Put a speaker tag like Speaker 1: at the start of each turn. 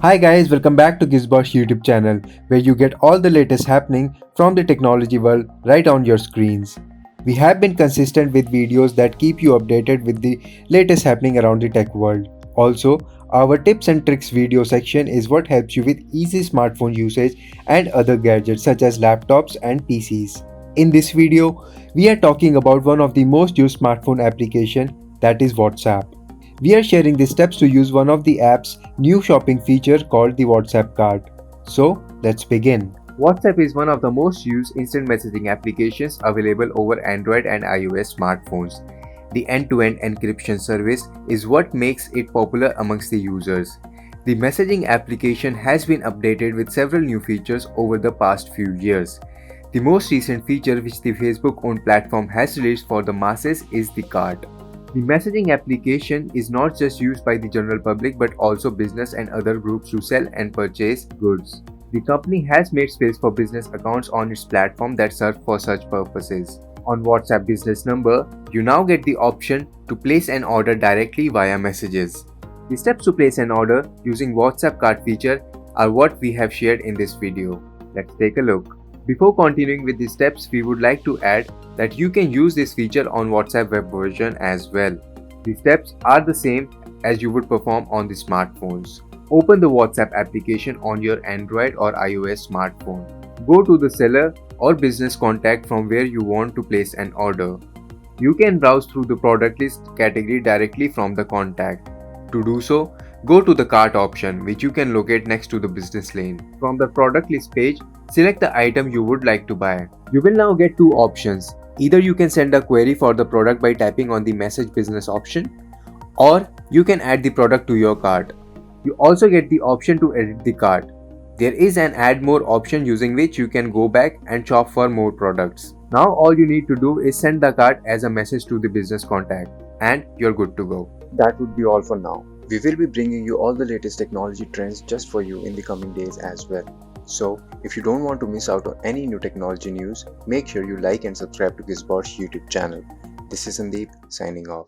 Speaker 1: Hi guys, welcome back to Gizbosh YouTube channel where you get all the latest happening from the technology world right on your screens. We have been consistent with videos that keep you updated with the latest happening around the tech world. Also, our tips and tricks video section is what helps you with easy smartphone usage and other gadgets such as laptops and PCs. In this video, we are talking about one of the most used smartphone application, that is WhatsApp. We are sharing the steps to use one of the app's new shopping feature called the WhatsApp card. So, let's begin. WhatsApp is one of the most used instant messaging applications available over Android and iOS smartphones. The end-to-end encryption service is what makes it popular amongst the users. The messaging application has been updated with several new features over the past few years. The most recent feature which the Facebook-owned platform has released for the masses is the card. The messaging application is not just used by the general public but also business and other groups to sell and purchase goods. The company has made space for business accounts on its platform that serve for such purposes. On WhatsApp Business Number, you now get the option to place an order directly via messages. The steps to place an order using WhatsApp card feature are what we have shared in this video. Let's take a look. Before continuing with the steps, we would like to add that you can use this feature on WhatsApp web version as well. The steps are the same as you would perform on the smartphones. Open the WhatsApp application on your Android or iOS smartphone. Go to the seller or business contact from where you want to place an order. You can browse through the product list category directly from the contact. To do so, go to the cart option which you can locate next to the business lane. From the product list page, select the item you would like to buy. You will now get two options. Either you can send a query for the product by tapping on the message business option, or you can add the product to your cart. You also get the option to edit the cart. There is an add more option using which you can go back and shop for more products. Now all you need to do is send the cart as a message to the business contact and you're good to go.
Speaker 2: That would be all for now. We will be bringing you all the latest technology trends just for you in the coming days as well. So, if you don't want to miss out on any new technology news, make sure you like and subscribe to Gizbot's YouTube channel. This is Sandeep signing off.